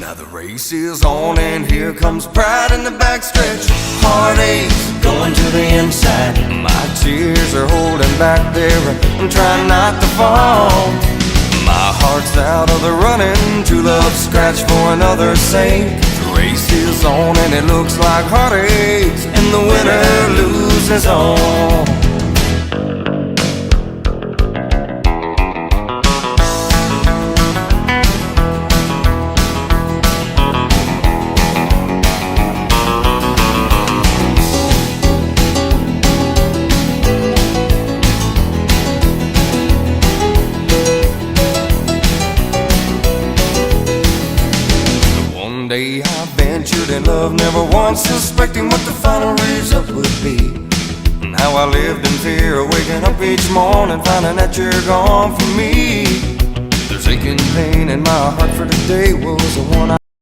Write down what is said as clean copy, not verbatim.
Now the race is on and here comes pride in the backstretch. Heartaches going to the inside. My tears are holding back there. I'm trying not to fall. My heart's out of the running. True love scratch for another's sake. The race is on and it looks like heartaches, and the winner loses all. One day I ventured in love, never once suspecting what the final result would be. And how I lived in fear, waking up each morning, finding that you're gone from me. There's aching pain in my heart, for today was the one